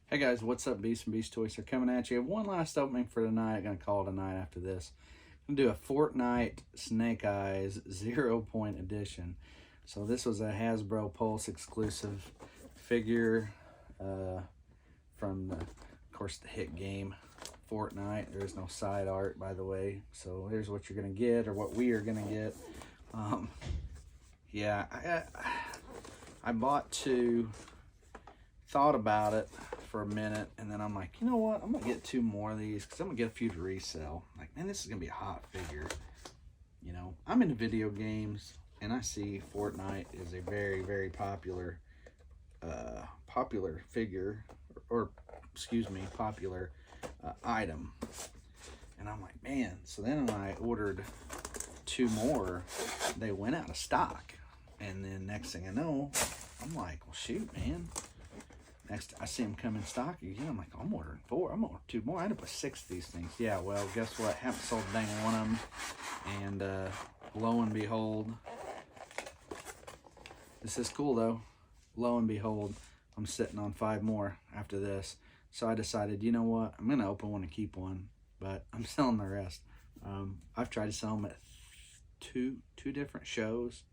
Hey guys, what's up? Beast and Beast Toys are coming at you. One last opening for tonight. I'm gonna call it a night after this. I'm gonna do a Fortnite Snake Eyes 0 Point Edition. So this was a Hasbro Pulse exclusive figure from, of course, the hit game Fortnite. There is no side art, by the way. So here's what you're gonna get, or what we are gonna get. Yeah, I bought two. Thought about it for a minute, and then I'm like, you know what? I'm gonna get two more of these because I'm gonna get a few to resell. Like, man, this is gonna be a hot figure. You know, I'm into video games, and I see Fortnite is a very, very popular, popular figure, or excuse me, popular item. And I'm like, man. So then I ordered two more. They went out of stock, and then next thing I know, I'm like, well, shoot, man. Next, I see them come in stock again. I'm like, I'm ordering four. I'm ordering two more. I had to put six of these things. Yeah, well, guess what? Haven't sold a dang one of them. And lo and behold, this is cool though. Lo and behold, I'm sitting on five more after this. So I decided, you know what? I'm gonna open one and keep one, but I'm selling the rest. I've tried to sell them at two different shows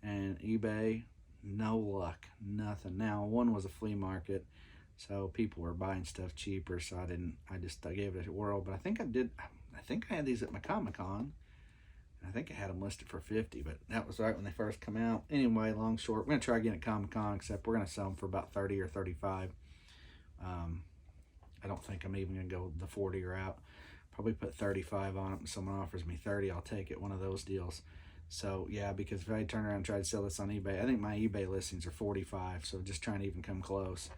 and eBay. No luck, nothing. Now, one was a flea market, so people were buying stuff cheaper, so I gave it a whirl. But I think I had these at my Comic-Con. I think I had them listed for 50, but that was right when they first come out. Anyway, long short, we're gonna try again at Comic-Con, except we're gonna sell them for about 30 or 35. I don't think I'm even gonna go the 40 route. Probably put 35 on it, and someone offers me 30, I'll take it. One of those deals. So yeah, because if I turn around and try to sell this on eBay, I think my eBay listings are 45, so just trying to even come close.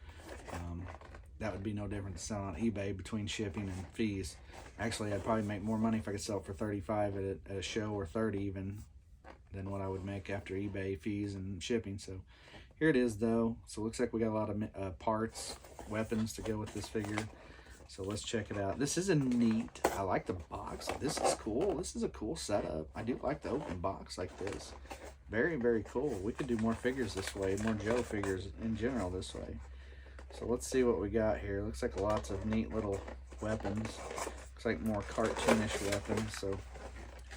That would be no different to sell on eBay between shipping and fees. Actually, I'd probably make more money if I could sell it for 35 at a show, or 30 even, than what I would make after eBay fees and shipping. So here it is though. So it looks like we got a lot of parts, weapons to go with this figure. So let's check it out. This is a neat, I like the box. This is cool. This is a cool setup. I do like the open box like this. Very, very cool. We could do more figures this way, more Joe figures in general this way. So let's see what we got here. Looks like lots of neat little weapons. Looks like more cartoonish weapons. So I'm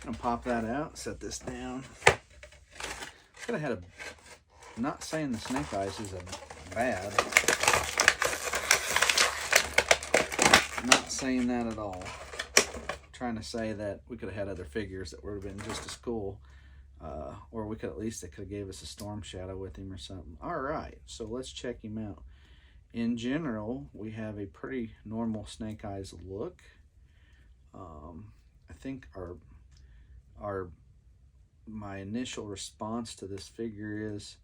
gonna pop that out, set this down. Could have had I'm not saying the Snake Eyes is a bad. Not saying that at all. I'm trying to say that we could have had other figures that would have been just as cool, or we could they could have gave us a Storm Shadow with him or something. All right, so let's check him out. In general, we have a pretty normal Snake Eyes look. I think my initial response to this figure is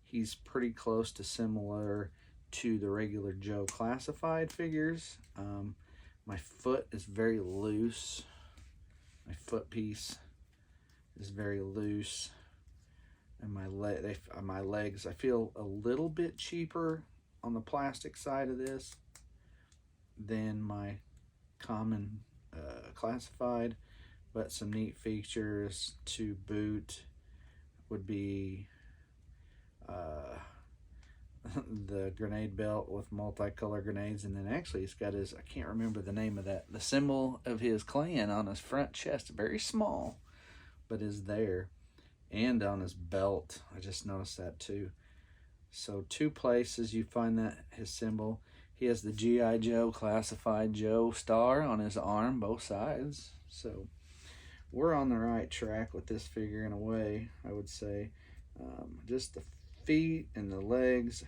he's pretty close to similar to the regular Joe classified figures. My foot is very loose. My foot piece is very loose, and my legs, I feel a little bit cheaper on the plastic side of this than my common classified, but some neat features to boot would be the grenade belt with multicolor grenades, and then actually he's got his, I can't remember the name of that, the symbol of his clan on his front chest, very small, but is there, and on his belt. I just noticed that too. So two places you find that his symbol. He has the G.I. Joe classified Joe star on his arm, both sides. So we're on the right track with this figure in a way, I would say. Just the feet and the legs,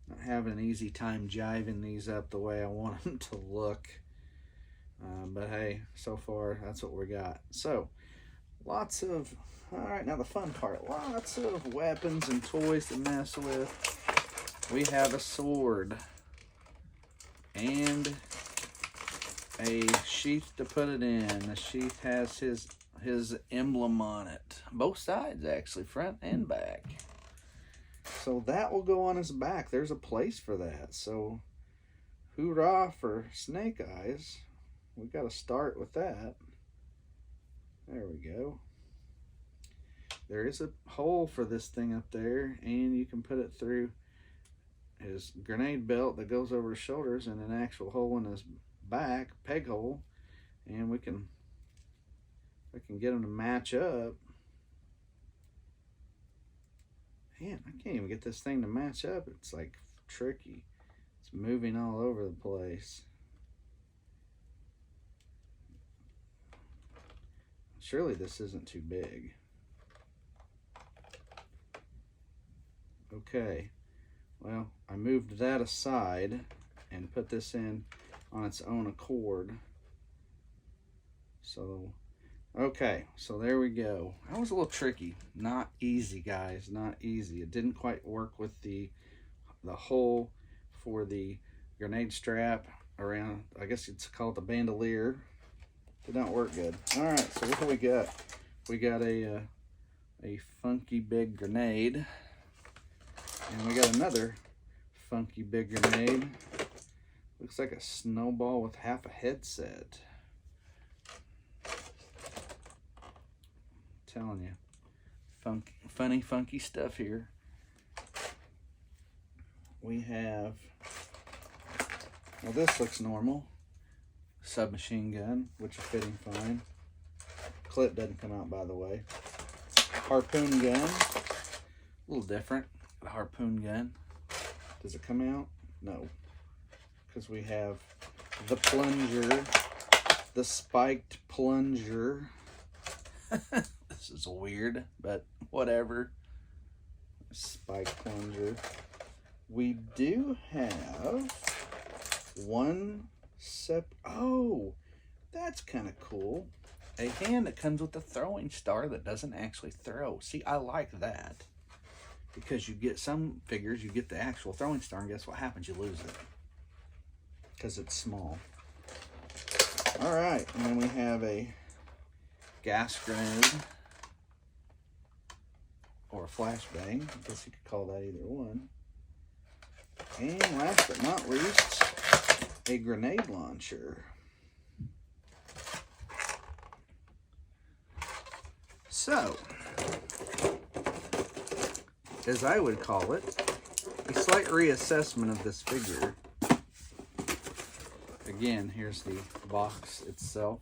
not having an easy time jiving these up the way I want them to look, but hey, so far that's what we got. So lots of, all right, now the fun part, lots of weapons and toys to mess with. We have a sword and a sheath to put it in. The sheath has his emblem on it, both sides actually, front and back. So that will go on his back. There's a place for that. So hoorah for Snake Eyes. We got to start with that. There we go. There is a hole for this thing up there, and you can put it through his grenade belt that goes over his shoulders and an actual hole in his back, peg hole, and we can get him to match up. Man, I can't even get this thing to match up. It's like tricky. It's moving all over the place. Surely this isn't too big. Okay, well, I moved that aside and put this in on its own accord. So, okay, so there we go. That was a little tricky. Not easy, guys, not easy. It didn't quite work with the hole for the grenade strap around, I guess it's called the bandolier. Did not work good. All right, so what do we got? We got a funky big grenade, and we got another funky big grenade. Looks like a snowball with half a headset. Telling you, funky stuff here. We have, well, this looks normal. Submachine gun, which is fitting fine. Clip doesn't come out, by the way. Harpoon gun, a little different. A harpoon gun. Does it come out? No, because we have the plunger, the spiked plunger. This is weird, but whatever. Spiked plunger. We do have one oh, that's kind of cool. A hand that comes with a throwing star that doesn't actually throw. See, I like that. Because you get some figures, you get the actual throwing star, and guess what happens? You lose it. Because it's small. Alright, and then we have a gas grenade. Or a flashbang. I guess you could call that either one. And last but not least, a grenade launcher. So, as I would call it, a slight reassessment of this figure. Again, here's the box itself.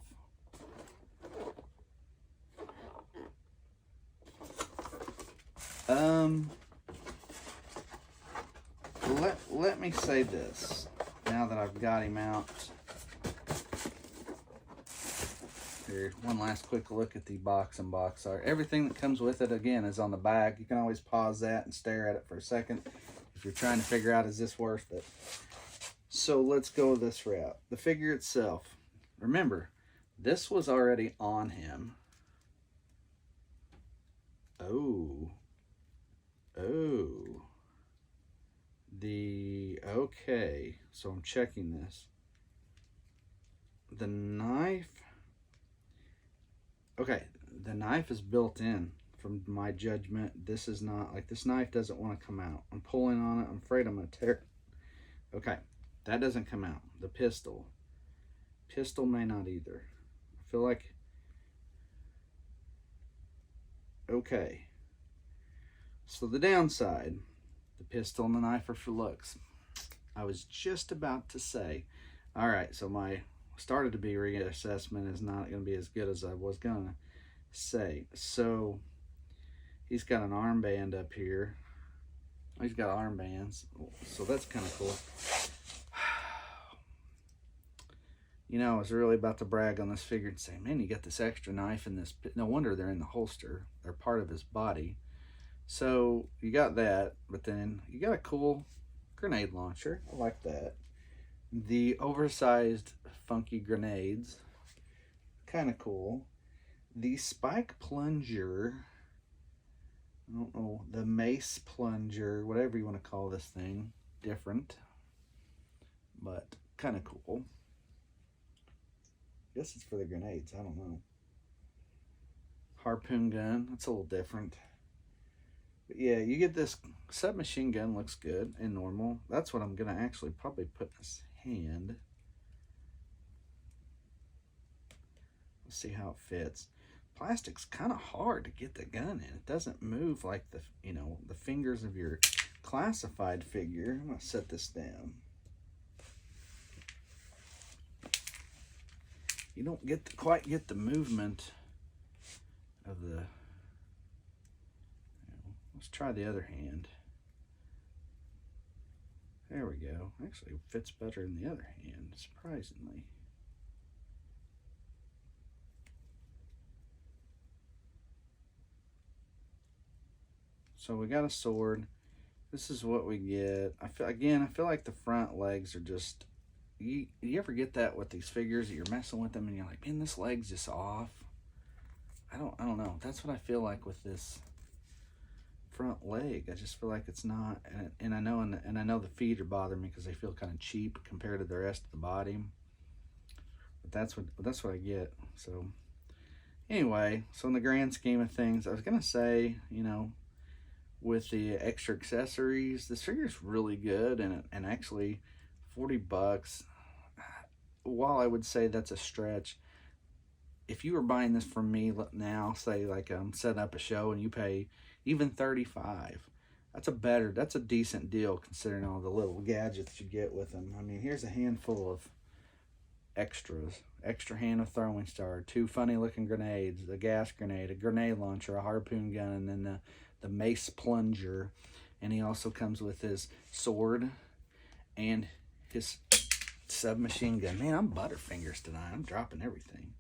Let me say this, now that I've got him out. Here, one last quick look at the box and box art. Everything that comes with it, again, is on the back. You can always pause that and stare at it for a second if you're trying to figure out, is this worth it? So let's go this route. The figure itself. Remember, this was already on him. Oh. Okay, so I'm checking this. The knife, okay, the knife is built in from my judgment. This is not, like, this knife doesn't want to come out. I'm pulling on it, I'm afraid I'm going to tear it. Okay, that doesn't come out. The pistol may not either. I feel like, okay. So the downside, the pistol and the knife are for looks. I was just about to say, all right, so my started to be reassessment is not going to be as good as I was going to say. So he's got an armband up here. He's got armbands, so that's kind of cool. You know, I was really about to brag on this figure and say, man, you got this extra knife and this. No wonder they're in the holster. They're part of his body. So you got that, but then you got a cool grenade launcher. I like that. The oversized funky grenades, kind of cool. The spike plunger, I don't know, the mace plunger, whatever you want to call this thing, different, but kind of cool. I guess it's for the grenades, I don't know. Harpoon gun, that's a little different. But yeah, you get this submachine gun, looks good and normal. That's what I'm going to actually probably put in his hand. Let's see how it fits. Plastic's kind of hard to get the gun in. It doesn't move like the, you know, the fingers of your classified figure. I'm going to set this down. You don't quite get the movement of the... Let's try the other hand. There we go. Actually, it fits better in the other hand, surprisingly. So we got a sword. This is what we get. I feel like the front legs are just... You ever get that with these figures that you're messing with them and you're like, man, this leg's just off? I don't know. That's what I feel like with this front leg. I just feel like it's not, and I know the feet are bothering me because they feel kind of cheap compared to the rest of the body. But that's what I get. So anyway, so in the grand scheme of things, I was gonna say, you know, with the extra accessories, this figure's really good, and actually $40. While I would say that's a stretch, if you were buying this from me now, say like setting up a show and you pay even $35, that's a decent deal considering all the little gadgets you get with them. I mean, here's a handful of extras. Extra hand of throwing star, 2 funny looking grenades, a gas grenade, a grenade launcher, a harpoon gun, and then the mace plunger. And he also comes with his sword and his submachine gun. Man, I'm butterfingers tonight. I'm dropping everything.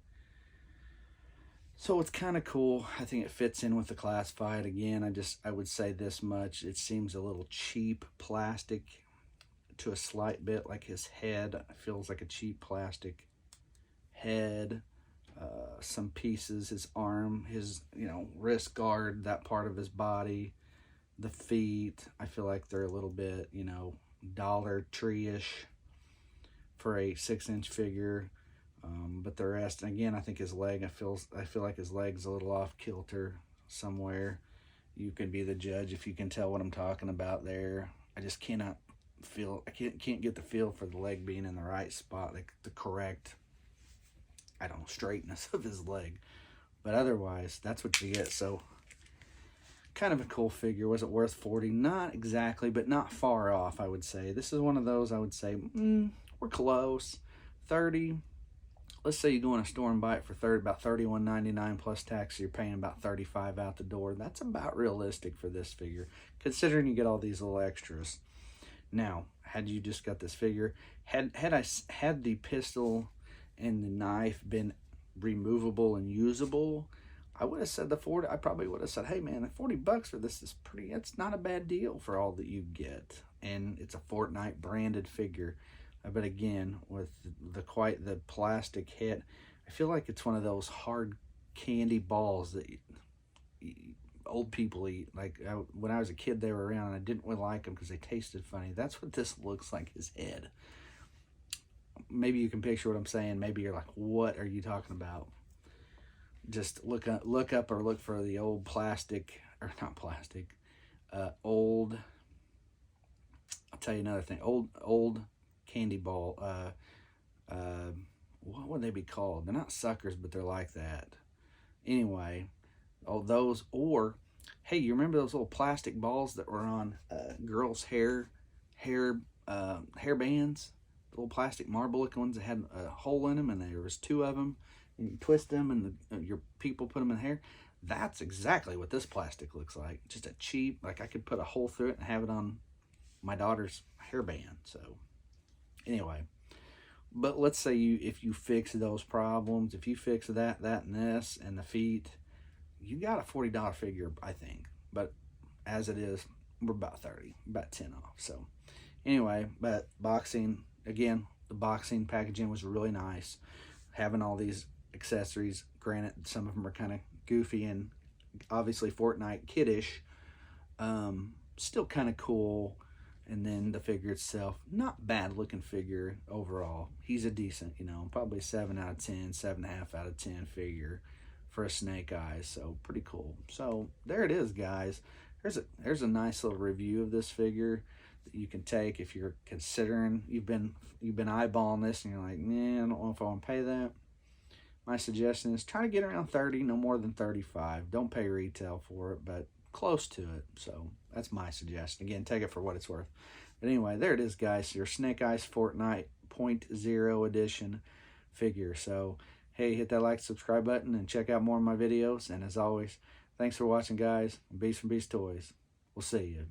So it's kind of cool. I think it fits in with the classified. Again, I would say this much. It seems a little cheap plastic to a slight bit. Like his head feels like a cheap plastic head. Some pieces, his arm, his, wrist guard, that part of his body, the feet, I feel like they're a little bit, Dollar Tree-ish for a 6-inch figure. But the rest, and again, I think his leg, I feel like his leg's a little off kilter somewhere. You can be the judge if you can tell what I'm talking about there. I just can't get the feel for the leg being in the right spot, like the correct, straightness of his leg. But otherwise, that's what you get. So kind of a cool figure. Was it worth $40? Not exactly, but not far off, I would say. This is one of those I would say, we're close. $30. Let's say you go in a store and buy it for about $31.99 plus tax, so you're paying about $35 out the door. That's about realistic for this figure, considering you get all these little extras. Now, had you just got this figure, had the pistol and the knife been removable and usable, I would have said I probably would have said, hey man, the $40 for this is it's not a bad deal for all that you get. And it's a Fortnite branded figure. But again, with the plastic head, I feel like it's one of those hard candy balls that old people eat. Like when I was a kid, they were around and I didn't really like them because they tasted funny. That's what this looks like, his head. Maybe you can picture what I'm saying. Maybe you're like, what are you talking about? Just look up or look for the old old, I'll tell you another thing, old candy ball, what would they be called? They're not suckers, but they're like that. Anyway, all those, or hey, you remember those little plastic balls that were on girls' hair bands? The little plastic marble looking ones that had a hole in them, and there was 2 of them, and you twist them, and your people put them in hair. That's exactly what this plastic looks like. Just a cheap, like I could put a hole through it and have it on my daughter's hairband. So anyway, but let's say if you fix those problems, if you fix that and this and the feet, you got a $40 figure, I think. But as it is, we're about 30, about 10 off. So anyway, but boxing, again, the boxing packaging was really nice. Having all these accessories, granted, some of them are kind of goofy and obviously Fortnite kiddish, still kind of cool. And then the figure itself, not bad looking figure overall. He's a decent, probably 7 out of 10, 7.5 out of 10 figure for a Snake Eyes. So pretty cool. So there it is, guys. There's a nice little review of this figure that you can take if you're considering, you've been eyeballing this and you're like, man, I don't know if I want to pay that. My suggestion is try to get around 30, no more than 35. Don't pay retail for it, but close to it. So that's my suggestion. Again, take it for what it's worth. But anyway, there it is, guys. Your Snake Eyes Fortnite .0 edition figure. So, hey, hit that like, subscribe button, and check out more of my videos. And as always, thanks for watching, guys. Beast from Beast Toys. We'll see you.